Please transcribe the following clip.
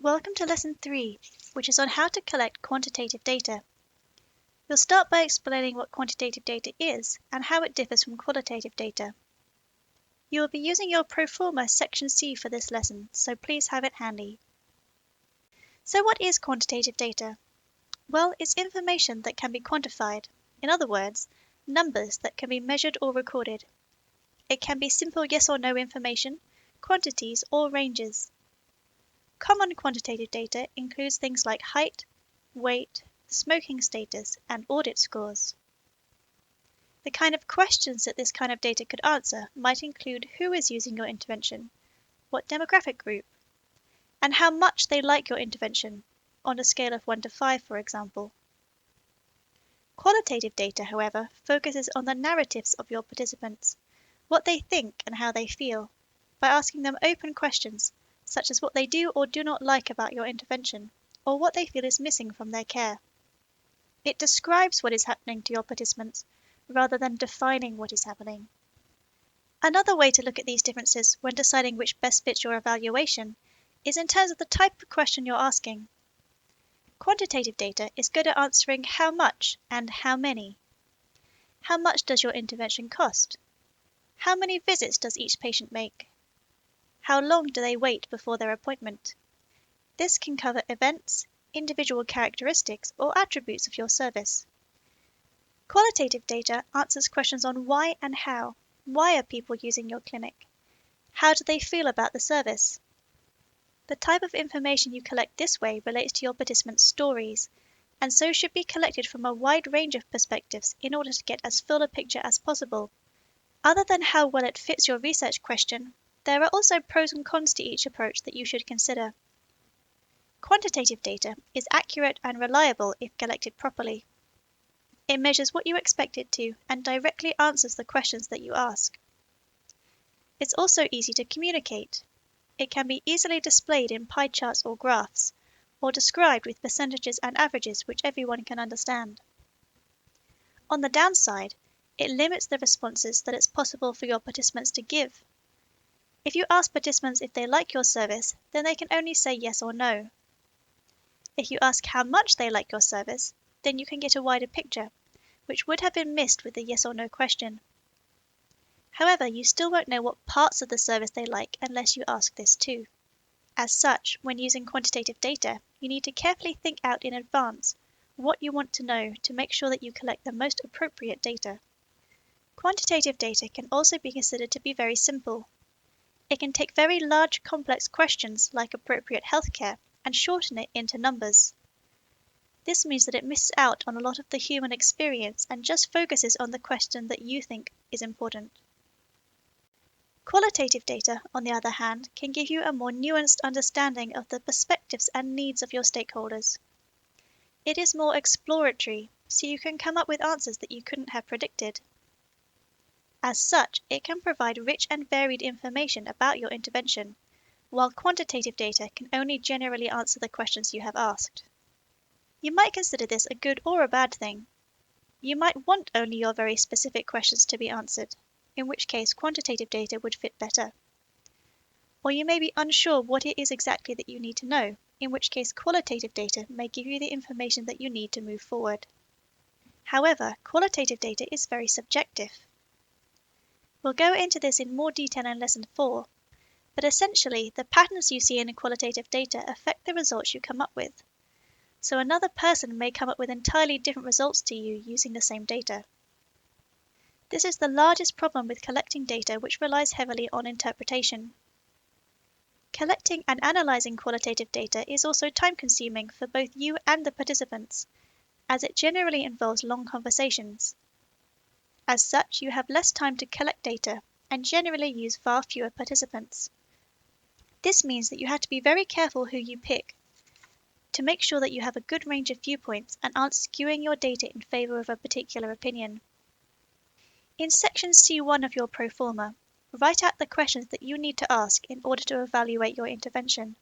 Welcome to Lesson 3, which is on how to collect quantitative data. We'll start by explaining what quantitative data is and how it differs from qualitative data. You will be using your Proforma Section C for this lesson, so please have it handy. So what is quantitative data? Well, it's information that can be quantified. In other words, numbers that can be measured or recorded. It can be simple yes or no information, quantities, or ranges. Common quantitative data includes things like height, weight, smoking status, and audit scores. The kind of questions that this kind of data could answer might include who is using your intervention, what demographic group, and how much they like your intervention, on a scale of 1 to 5, for example. Qualitative data, however, focuses on the narratives of your participants, what they think and how they feel, by asking them open questions, such as what they do or do not like about your intervention, or what they feel is missing from their care. It describes what is happening to your participants, rather than defining what is happening. Another way to look at these differences when deciding which best fits your evaluation is in terms of the type of question you're asking. Quantitative data is good at answering how much and how many. How much does your intervention cost? How many visits does each patient make? How long do they wait before their appointment? This can cover events, individual characteristics, or attributes of your service. Qualitative data answers questions on why and how. Why are people using your clinic? How do they feel about the service? The type of information you collect this way relates to your participants' stories, and so should be collected from a wide range of perspectives in order to get as full a picture as possible. Other than how well it fits your research question, there are also pros and cons to each approach that you should consider. Quantitative data is accurate and reliable if collected properly. It measures what you expect it to and directly answers the questions that you ask. It's also easy to communicate. It can be easily displayed in pie charts or graphs, or described with percentages and averages which everyone can understand. On the downside, it limits the responses that it's possible for your participants to give. If you ask participants if they like your service, then they can only say yes or no. If you ask how much they like your service, then you can get a wider picture, which would have been missed with the yes or no question. However, you still won't know what parts of the service they like unless you ask this too. As such, when using quantitative data, you need to carefully think out in advance what you want to know to make sure that you collect the most appropriate data. Quantitative data can also be considered to be very simple. It can take very large complex questions like appropriate healthcare and shorten it into numbers. This means that it misses out on a lot of the human experience and just focuses on the question that you think is important. Qualitative data, on the other hand, can give you a more nuanced understanding of the perspectives and needs of your stakeholders. It is more exploratory, so you can come up with answers that you couldn't have predicted. As such, it can provide rich and varied information about your intervention, while quantitative data can only generally answer the questions you have asked. You might consider this a good or a bad thing. You might want only your very specific questions to be answered, in which case quantitative data would fit better. Or you may be unsure what it is exactly that you need to know, in which case qualitative data may give you the information that you need to move forward. However, qualitative data is very subjective. We'll go into this in more detail in Lesson 4, but essentially the patterns you see in qualitative data affect the results you come up with. So another person may come up with entirely different results to you using the same data. This is the largest problem with collecting data which relies heavily on interpretation. Collecting and analyzing qualitative data is also time-consuming for both you and the participants, as it generally involves long conversations. As such, you have less time to collect data and generally use far fewer participants. This means that you have to be very careful who you pick to make sure that you have a good range of viewpoints and aren't skewing your data in favor of a particular opinion. In section C1 of your Proforma, write out the questions that you need to ask in order to evaluate your intervention.